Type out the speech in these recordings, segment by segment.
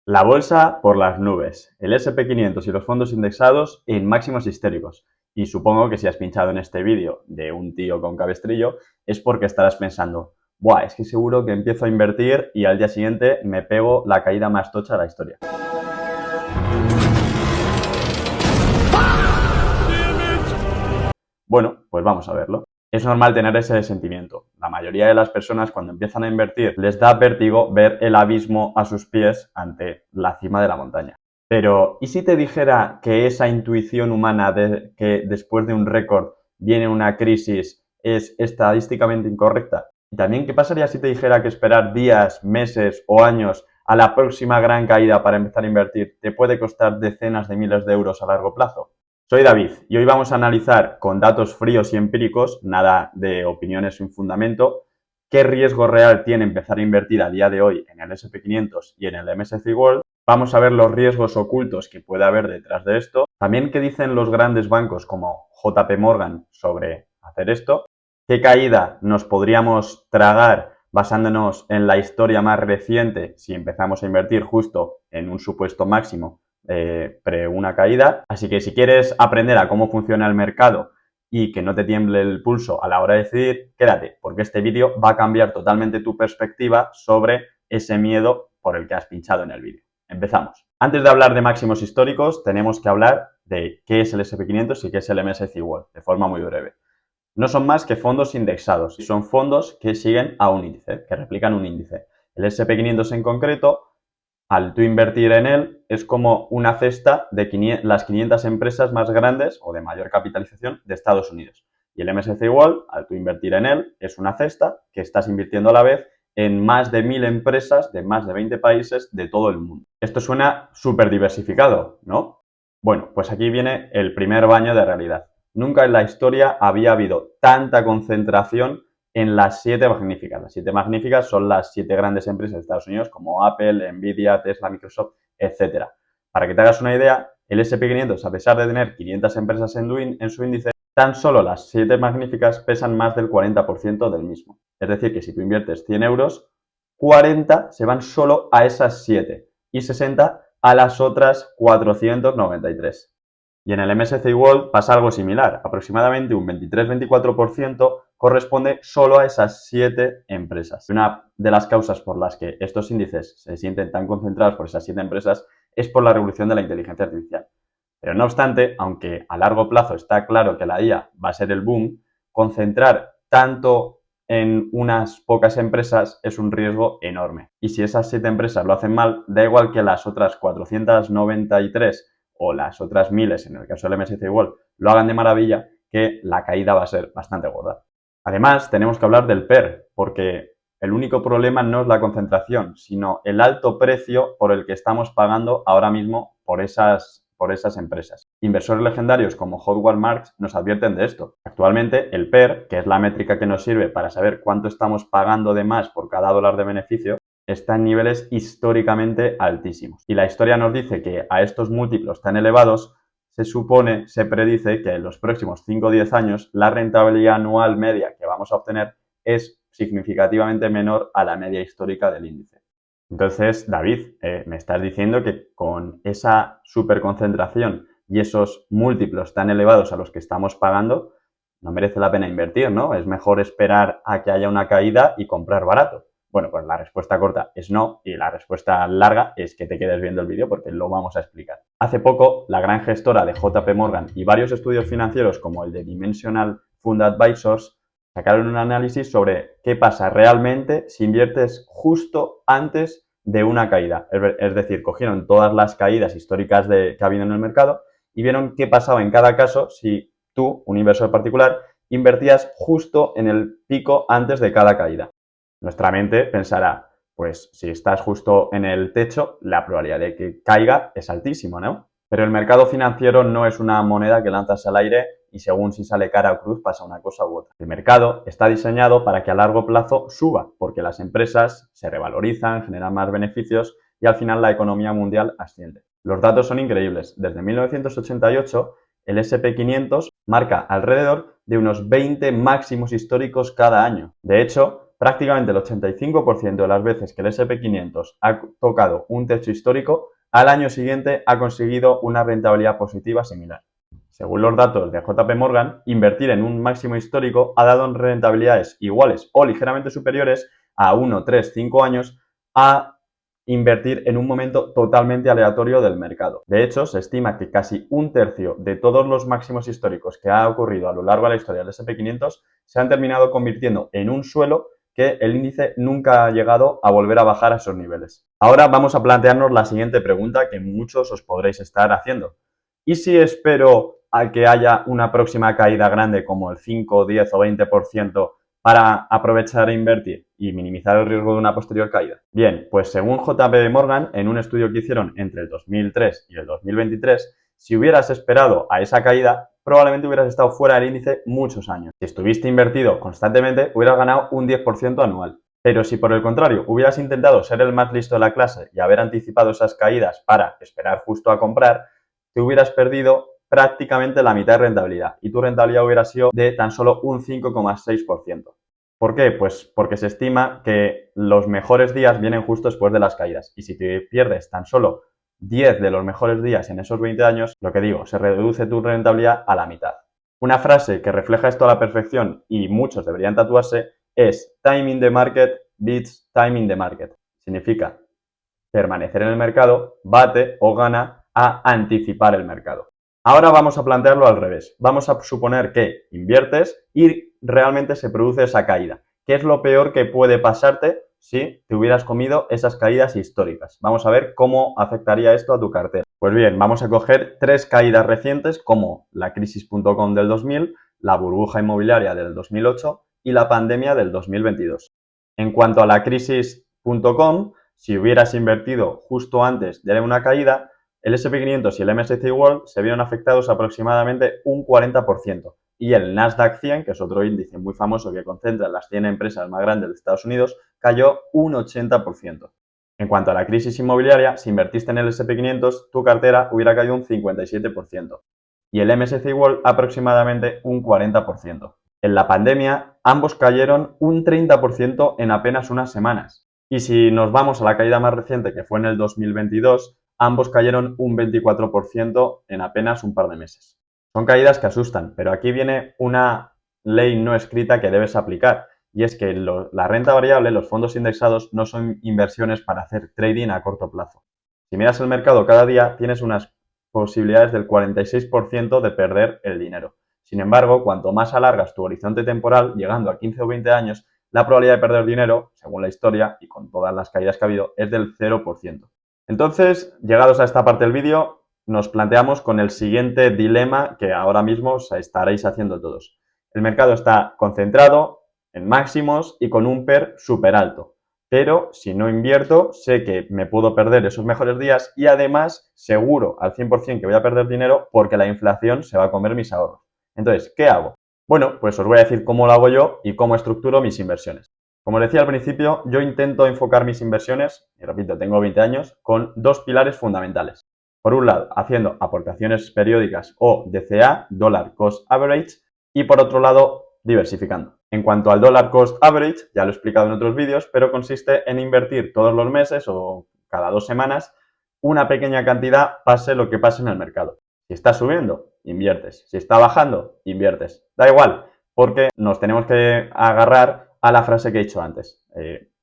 La bolsa por las nubes, el S&P 500 y los fondos indexados en máximos históricos. Y supongo que si has pinchado en este vídeo de un tío con cabestrillo es porque estarás pensando, buah, es que seguro que empiezo a invertir y al día siguiente me pego la caída más tocha de la historia. Bueno, pues vamos a verlo. Es normal tener ese sentimiento. La mayoría de las personas cuando empiezan a invertir les da vértigo ver el abismo a sus pies ante la cima de la montaña. Pero, ¿y si te dijera que esa intuición humana de que después de un récord viene una crisis es estadísticamente incorrecta? Y también, ¿qué pasaría si te dijera que esperar días, meses o años a la próxima gran caída para empezar a invertir te puede costar decenas de miles de euros a largo plazo? Soy David y hoy vamos a analizar con datos fríos y empíricos, nada de opiniones sin fundamento, qué riesgo real tiene empezar a invertir a día de hoy en el S&P 500 y en el MSCI World. Vamos a ver los riesgos ocultos que puede haber detrás de esto. También qué dicen los grandes bancos como JP Morgan sobre hacer esto. Qué caída nos podríamos tragar basándonos en la historia más reciente si empezamos a invertir justo en un supuesto máximo pre una caída. Así que si quieres aprender a cómo funciona el mercado y que no te tiemble el pulso a la hora de decidir, quédate, porque este vídeo va a cambiar totalmente tu perspectiva sobre ese miedo por el que has pinchado en el vídeo. Empezamos. Antes de hablar de máximos históricos, tenemos que hablar de qué es el S&P 500 y qué es el MSCI World, de forma muy breve. No son más que fondos indexados, son fondos que siguen a un índice, que replican un índice. El S&P 500 en concreto, al tú invertir en él, es como una cesta de las 500 empresas más grandes o de mayor capitalización de Estados Unidos. Y el MSCI World, al tú invertir en él, es una cesta que estás invirtiendo a la vez en más de 1000 empresas de más de 20 países de todo el mundo. Esto suena súper diversificado, ¿no? Bueno, pues aquí viene el primer baño de realidad. Nunca en la historia había habido tanta concentración en las 7 magníficas. Las 7 magníficas son las 7 grandes empresas de Estados Unidos como Apple, Nvidia, Tesla, Microsoft, etc. Para que te hagas una idea, el S&P 500, a pesar de tener 500 empresas en su índice, tan solo las 7 magníficas pesan más del 40% del mismo. Es decir, que si tú inviertes 100 euros, 40 se van solo a esas 7 y 60 a las otras 493. Y en el MSCI World pasa algo similar. Aproximadamente un 23-24% corresponde solo a esas 7 empresas. Una de las causas por las que estos índices se sienten tan concentrados por esas 7 empresas es por la revolución de la inteligencia artificial. Pero no obstante, aunque a largo plazo está claro que la IA va a ser el boom, concentrar tanto en unas pocas empresas es un riesgo enorme. Y si esas 7 empresas lo hacen mal, da igual que las otras 493 o las otras miles, en el caso del MSCI World, lo hagan de maravilla, que la caída va a ser bastante gorda. Además, tenemos que hablar del PER, porque el único problema no es la concentración, sino el alto precio por el que estamos pagando ahora mismo por esas empresas. Inversores legendarios como Howard Marks nos advierten de esto. Actualmente, el PER, que es la métrica que nos sirve para saber cuánto estamos pagando de más por cada dólar de beneficio, está en niveles históricamente altísimos. Y la historia nos dice que a estos múltiplos tan elevados se predice que en los próximos 5 o 10 años la rentabilidad anual media que vamos a obtener es significativamente menor a la media histórica del índice. Entonces, David, me estás diciendo que con esa superconcentración y esos múltiplos tan elevados a los que estamos pagando, no merece la pena invertir, ¿no? Es mejor esperar a que haya una caída y comprar barato. Bueno, pues la respuesta corta es no y la respuesta larga es que te quedes viendo el vídeo porque lo vamos a explicar. Hace poco, la gran gestora de JP Morgan y varios estudios financieros como el de Dimensional Fund Advisors sacaron un análisis sobre qué pasa realmente si inviertes justo antes de una caída. Es decir, cogieron todas las caídas históricas que ha habido en el mercado y vieron qué pasaba en cada caso si tú, un inversor particular, invertías justo en el pico antes de cada caída. Nuestra mente pensará, pues si estás justo en el techo, la probabilidad de que caiga es altísima, ¿no? Pero el mercado financiero no es una moneda que lanzas al aire y según si sale cara o cruz pasa una cosa u otra. El mercado está diseñado para que a largo plazo suba, porque las empresas se revalorizan, generan más beneficios y al final la economía mundial asciende. Los datos son increíbles. Desde 1988, el S&P 500 marca alrededor de unos 20 máximos históricos cada año. De hecho, prácticamente el 85% de las veces que el S&P 500 ha tocado un techo histórico, al año siguiente ha conseguido una rentabilidad positiva similar. Según los datos de JP Morgan, invertir en un máximo histórico ha dado rentabilidades iguales o ligeramente superiores a 1, 3, 5 años a invertir en un momento totalmente aleatorio del mercado. De hecho, se estima que casi un tercio de todos los máximos históricos que ha ocurrido a lo largo de la historia del S&P 500 se han terminado convirtiendo en un suelo que el índice nunca ha llegado a volver a bajar a esos niveles. Ahora vamos a plantearnos la siguiente pregunta que muchos os podréis estar haciendo. ¿Y si espero a que haya una próxima caída grande como el 5, 10 o 20% para aprovechar e invertir y minimizar el riesgo de una posterior caída? Bien, pues según JP Morgan, en un estudio que hicieron entre el 2003 y el 2023, si hubieras esperado a esa caída, probablemente hubieras estado fuera del índice muchos años. Si estuviste invertido constantemente, hubieras ganado un 10% anual. Pero si por el contrario hubieras intentado ser el más listo de la clase y haber anticipado esas caídas para esperar justo a comprar, te hubieras perdido prácticamente la mitad de rentabilidad y tu rentabilidad hubiera sido de tan solo un 5,6%. ¿Por qué? Pues porque se estima que los mejores días vienen justo después de las caídas y si te pierdes tan solo 10 de los mejores días en esos 20 años, lo que digo, se reduce tu rentabilidad a la mitad. Una frase que refleja esto a la perfección y muchos deberían tatuarse es "Time in the market beats time in the market". Significa permanecer en el mercado bate o gana a anticipar el mercado. Ahora vamos a plantearlo al revés. Vamos a suponer que inviertes y realmente se produce esa caída. ¿Qué es lo peor que puede pasarte si te hubieras comido esas caídas históricas? Vamos a ver cómo afectaría esto a tu cartera. Pues bien, vamos a coger 3 caídas recientes como la crisis.com del 2000, la burbuja inmobiliaria del 2008 y la pandemia del 2022. En cuanto a la crisis.com, si hubieras invertido justo antes de una caída, el S&P 500 y el MSCI World se vieron afectados aproximadamente un 40% y el Nasdaq 100, que es otro índice muy famoso que concentra las 100 empresas más grandes de Estados Unidos, cayó un 80%. En cuanto a la crisis inmobiliaria, si invertiste en el S&P 500, tu cartera hubiera caído un 57% y el MSCI World aproximadamente un 40%. En la pandemia, ambos cayeron un 30% en apenas unas semanas. Y si nos vamos a la caída más reciente, que fue en el 2022, ambos cayeron un 24% en apenas un par de meses. Son caídas que asustan, pero aquí viene una ley no escrita que debes aplicar, y es que la renta variable, los fondos indexados, no son inversiones para hacer trading a corto plazo. Si miras el mercado cada día, tienes unas posibilidades del 46% de perder el dinero. Sin embargo, cuanto más alargas tu horizonte temporal, llegando a 15 o 20 años, la probabilidad de perder dinero, según la historia y con todas las caídas que ha habido, es del 0%. Entonces, llegados a esta parte del vídeo, nos planteamos con el siguiente dilema que ahora mismo estaréis haciendo todos. El mercado está concentrado en máximos y con un PER súper alto. Pero si no invierto, sé que me puedo perder esos mejores días y además seguro al 100% que voy a perder dinero porque la inflación se va a comer mis ahorros. Entonces, ¿qué hago? Bueno, pues os voy a decir cómo lo hago yo y cómo estructuro mis inversiones. Como decía al principio, yo intento enfocar mis inversiones, y repito, tengo 20 años, con 2 pilares fundamentales. Por un lado, haciendo aportaciones periódicas o DCA, Dollar Cost Average, y por otro lado, diversificando. En cuanto al Dollar Cost Average, ya lo he explicado en otros vídeos, pero consiste en invertir todos los meses o cada 2 semanas una pequeña cantidad pase lo que pase en el mercado. Si está subiendo, inviertes. Si está bajando, inviertes. Da igual, porque nos tenemos que agarrar a la frase que he dicho antes.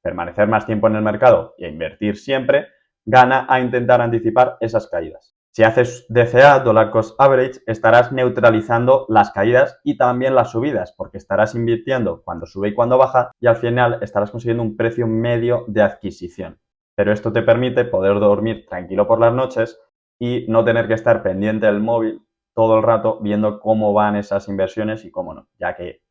Permanecer más tiempo en el mercado e invertir siempre gana a intentar anticipar esas caídas. Si haces DCA, Dollar Cost Average, estarás neutralizando las caídas y también las subidas, porque estarás invirtiendo cuando sube y cuando baja y al final estarás consiguiendo un precio medio de adquisición. Pero esto te permite poder dormir tranquilo por las noches y no tener que estar pendiente del móvil todo el rato viendo cómo van esas inversiones y cómo no, ya que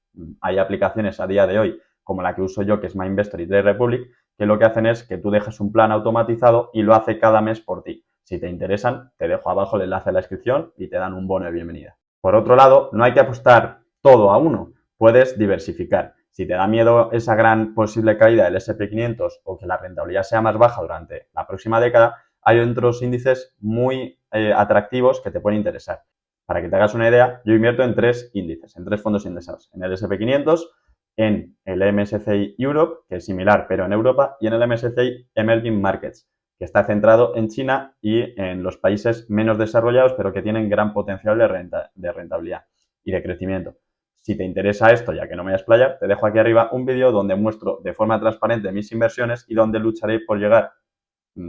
hay aplicaciones a día de hoy como la que uso yo, que es MyInvestor y Trade Republic, que lo que hacen es que tú dejes un plan automatizado y lo hace cada mes por ti. Si te interesan, te dejo abajo el enlace a la inscripción y te dan un bono de bienvenida. Por otro lado, no hay que apostar todo a uno, puedes diversificar. Si te da miedo esa gran posible caída del S&P 500 o que la rentabilidad sea más baja durante la próxima década, hay otros índices muy atractivos que te pueden interesar. Para que te hagas una idea, yo invierto en 3 índices, en 3 fondos indexados. En el S&P 500, en el MSCI Europe, que es similar pero en Europa, y en el MSCI Emerging Markets, que está centrado en China y en los países menos desarrollados, pero que tienen gran potencial de rentabilidad y de crecimiento. Si te interesa esto, ya que no me voy a explayar, te dejo aquí arriba un vídeo donde muestro de forma transparente mis inversiones y donde lucharé por llegar,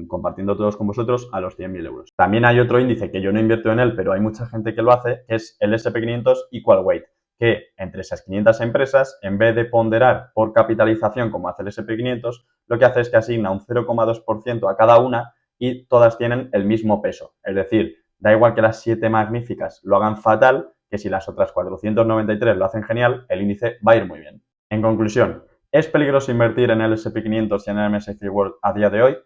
compartiendo todos con vosotros, a los 100.000 euros. También hay otro índice que yo no invierto en él, pero hay mucha gente que lo hace, que es el S&P 500 Equal Weight, que entre esas 500 empresas, en vez de ponderar por capitalización como hace el S&P 500, lo que hace es que asigna un 0,2% a cada una y todas tienen el mismo peso. Es decir, da igual que las 7 magníficas lo hagan fatal, que si las otras 493 lo hacen genial, el índice va a ir muy bien. En conclusión, ¿es peligroso invertir en el S&P 500 y en el MSCI World a día de hoy?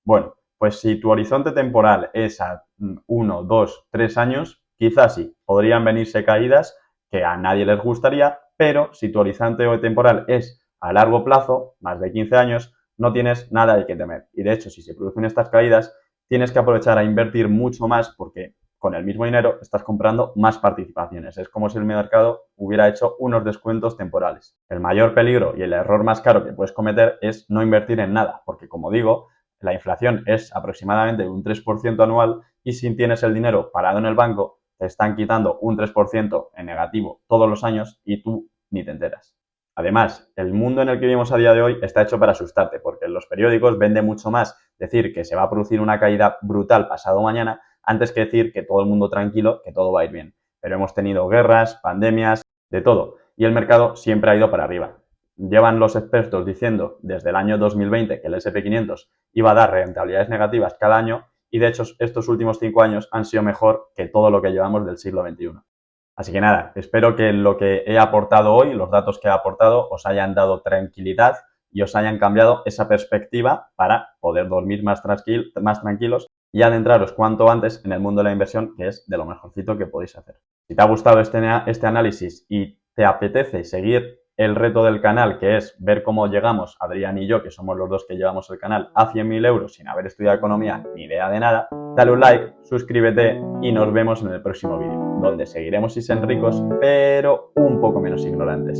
Bueno, pues si tu horizonte temporal es a 1, 2, 3 años, quizás sí, podrían venirse caídas que a nadie les gustaría, pero si tu horizonte temporal es a largo plazo, más de 15 años, no tienes nada de qué temer. Y de hecho, si se producen estas caídas, tienes que aprovechar a invertir mucho más porque con el mismo dinero estás comprando más participaciones. Es como si el mercado hubiera hecho unos descuentos temporales. El mayor peligro y el error más caro que puedes cometer es no invertir en nada, porque como digo, la inflación es aproximadamente un 3% anual y si tienes el dinero parado en el banco, te están quitando un 3% en negativo todos los años y tú ni te enteras. Además, el mundo en el que vivimos a día de hoy está hecho para asustarte, porque en los periódicos vende mucho más decir que se va a producir una caída brutal pasado mañana antes que decir que todo el mundo tranquilo, que todo va a ir bien. Pero hemos tenido guerras, pandemias, de todo, y el mercado siempre ha ido para arriba. Llevan los expertos diciendo desde el año 2020 que el S&P 500 iba a dar rentabilidades negativas cada año y de hecho estos últimos 5 años han sido mejor que todo lo que llevamos del siglo XXI. Así que nada, espero que lo que he aportado hoy, los datos que he aportado, os hayan dado tranquilidad y os hayan cambiado esa perspectiva para poder dormir más tranquilos y adentraros cuanto antes en el mundo de la inversión, que es de lo mejorcito que podéis hacer. Si te ha gustado este análisis y te apetece seguir el reto del canal, que es ver cómo llegamos, Adrián y yo, que somos los dos que llevamos el canal, a 100.000 euros sin haber estudiado economía ni idea de nada, dale un like, suscríbete y nos vemos en el próximo vídeo, donde seguiremos siendo ricos, pero un poco menos ignorantes.